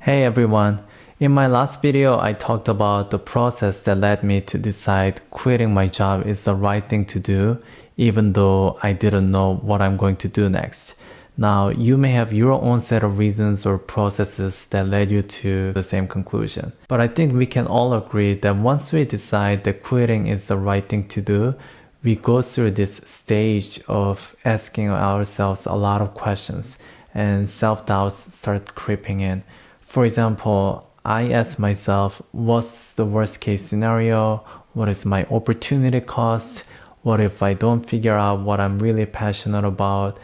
Hey everyone! In my last video, I talked about the process that led me to decide quitting my job is the right thing to do, even though I didn't know what I'm going to do next. Now, you may have your own set of reasons or processes that led you to the same conclusion. But I think we can all agree that once we decide that quitting is the right thing to do, we go through this stage of asking ourselves a lot of questions and self-doubts start creeping in. For example, I ask myself, what's the worst case scenario? What is my opportunity cost? What if I don't figure out what I'm really passionate about?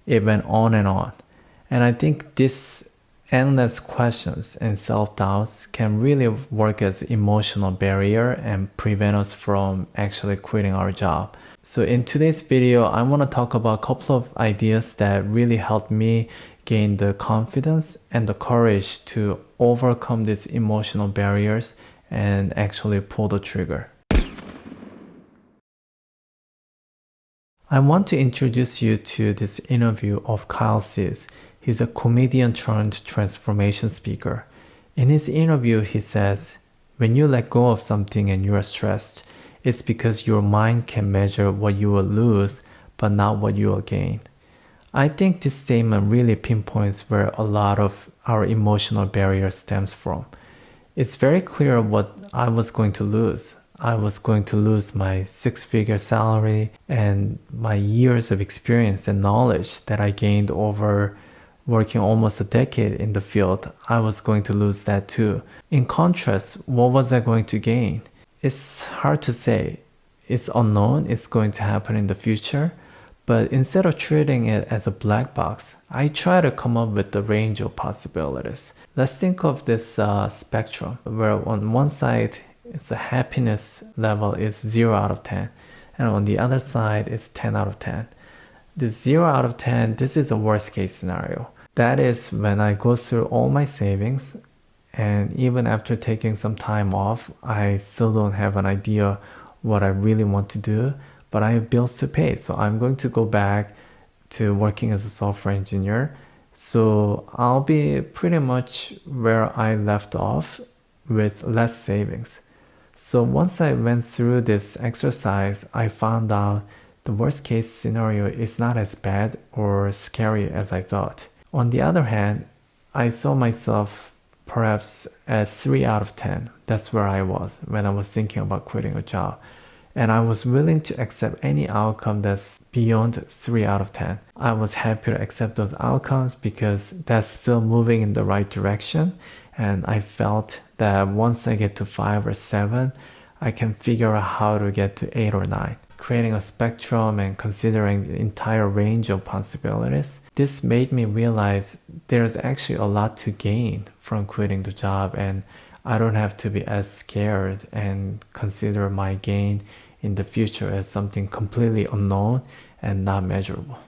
It went on and on. And I think this endless questions and self-doubts can really work as emotional barrier and prevent us from actually quitting our job. So in today's video, I want to talk about a couple of ideas that really helped me gain the confidence and the courage to overcome these emotional barriers and actually pull the trigger. I want to introduce you to this interview of Kyle Cease. He's a comedian turned transformation speaker. In his interview, he says, when you let go of something and you are stressed, it's because your mind can measure what you will lose, but not what you will gain. I think this statement really pinpoints where a lot of our emotional barrier stems from. It's very clear what I was going to lose. I was going to lose my six-figure salary and my years of experience and knowledge that I gained over working almost a decade in the field. I was going to lose that too. In contrast, what was I going to gain? It's hard to say. It's unknown. It's going to happen in the future. But instead of treating it as a black box, I try to come up with the range of possibilities. Let's think of this spectrum where on one side, it's a happiness level is 0 out of 10. And on the other side, it's 10 out of 10. This 0 out of 10, this is a worst case scenario. That is when I go through all my savings and even after taking some time off, I still don't have an idea what I really want to do. But I have bills to pay, so I'm going to go back to working as a software engineer. So I'll be pretty much where I left off with less savings. So once I went through this exercise, I found out the worst case scenario is not as bad or scary as I thought. On the other hand, I saw myself perhaps at 3 out of 10. That's where I was when I was thinking about quitting a job. And I was willing to accept any outcome that's beyond 3 out of 10. I was happy to accept those outcomes because that's still moving in the right direction. And I felt that once I get to 5 or 7, I can figure out how to get to 8 or 9. Creating a spectrum and considering the entire range of possibilities. This made me realize there's actually a lot to gain from quitting the job, and I don't have to be as scared and consider my gain in the future as something completely unknown and not measurable.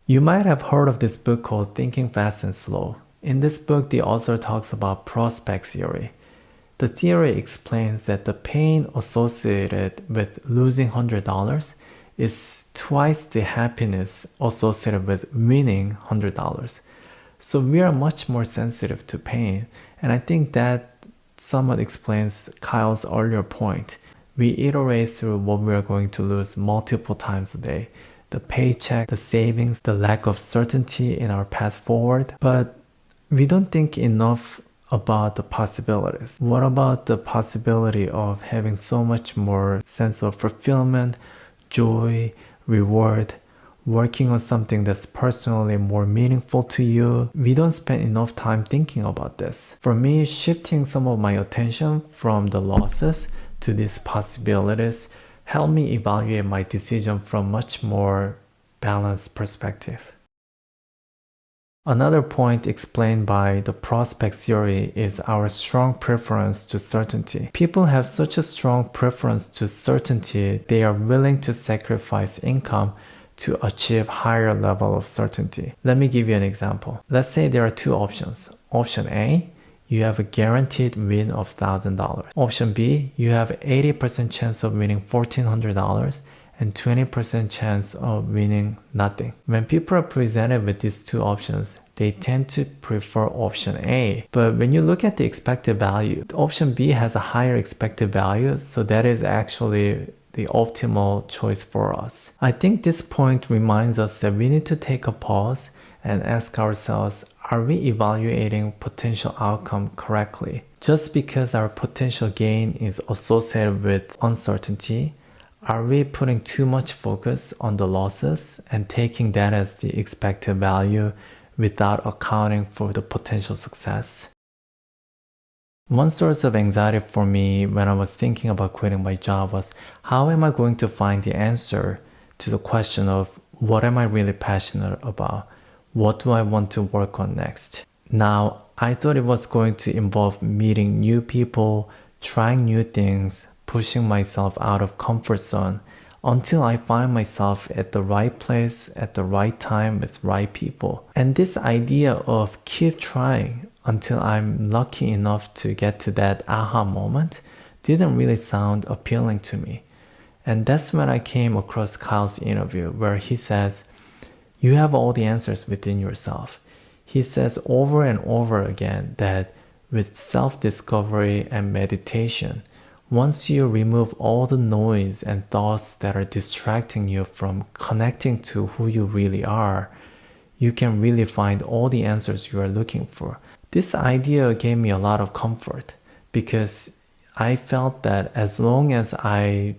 You might have heard of this book called Thinking Fast and Slow. In this book, the author talks about prospect theory. The theory explains that the pain associated with losing $100 is twice the happiness associated with winning $100. So we are much more sensitive to pain. And I think that somewhat explains Kyle's earlier point. We iterate through what we are going to lose multiple times a day. The paycheck, the savings, the lack of certainty in our path forward. But we don't think enough about the possibilities. What about the possibility of having so much more sense of fulfillment, joy, reward, working on something that's personally more meaningful to you? We don't spend enough time thinking about this. For me, shifting some of my attention from the losses to these possibilities helped me evaluate my decision from much more balanced perspective. Another point explained by the prospect theory is our strong preference to certainty. People have such a strong preference to certainty, they are willing to sacrifice income to achieve higher level of certainty. Let me give you an example. Let's say there are two options. Option A, you have a guaranteed win of $1,000. Option B, you have 80% chance of winning $1,400 and 20% chance of winning nothing. When people are presented with these two options, they tend to prefer option A. But when you look at the expected value, option B has a higher expected value, so that is actually the optimal choice for us. I think this point reminds us that we need to take a pause and ask ourselves, are we evaluating potential outcome correctly? Just because our potential gain is associated with uncertainty, are we putting too much focus on the losses and taking that as the expected value without accounting for the potential success? One source of anxiety for me when I was thinking about quitting my job was, how am I going to find the answer to the question of what am I really passionate about? What do I want to work on next? Now, I thought it was going to involve meeting new people, trying new things, pushing myself out of comfort zone until I find myself at the right place at the right time with right people. And this idea of keep trying until I'm lucky enough to get to that aha moment didn't really sound appealing to me. And that's when I came across Kyle's interview where he says, you have all the answers within yourself. He says over and over again that with self-discovery and meditation, once you remove all the noise and thoughts that are distracting you from connecting to who you really are, you can really find all the answers you are looking for. This idea gave me a lot of comfort because I felt that as long as I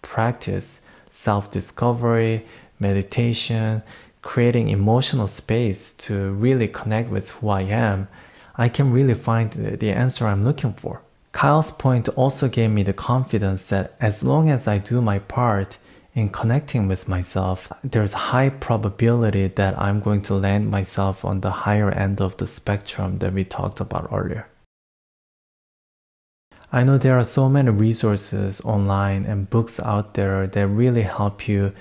practice self-discovery, meditation, creating emotional space to really connect with who I am, I can really find the answer I'm looking for. Kyle's point also gave me the confidence that as long as I do my part in connecting with myself, there's a high probability that I'm going to land myself on the higher end of the spectrum that we talked about earlier. I know there are so many resources online and books out there that really help you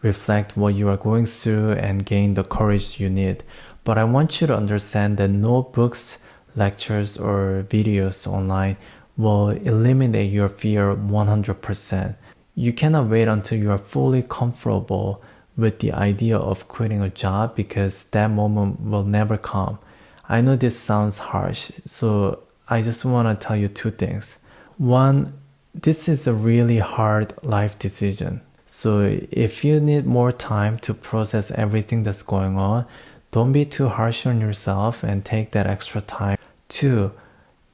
reflect what you are going through and gain the courage you need. But I want you to understand that no books, lectures, or videos online will eliminate your fear 100%. You cannot wait until you are fully comfortable with the idea of quitting a job because that moment will never come. I know this sounds harsh, so I just want to tell you two things. One, this is a really hard life decision. So if you need more time to process everything that's going on, don't be too harsh on yourself and take that extra time. Two,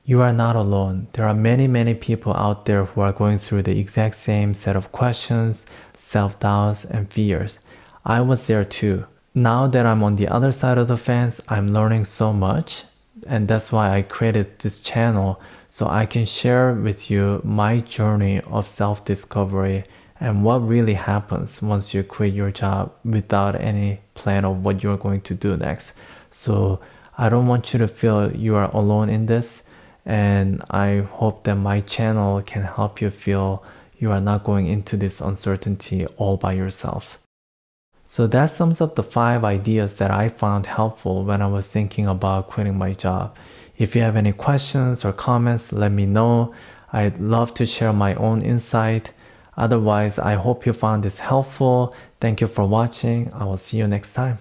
you are not alone. There are many people out there who are going through the exact same set of questions, self-doubts, and fears. I was there too. Now that I'm on the other side of the fence, I'm learning so much, and that's why I created this channel so I can share with you my journey of self-discovery and what really happens once you quit your job without any plan of what you're going to do next. So I don't want you to feel you are alone in this, and I hope that my channel can help you feel you are not going into this uncertainty all by yourself. So that sums up the 5 ideas that I found helpful when I was thinking about quitting my job. If you have any questions or comments, let me know. I'd love to share my own insight. Otherwise, I hope you found this helpful. Thank you for watching. I will see you next time.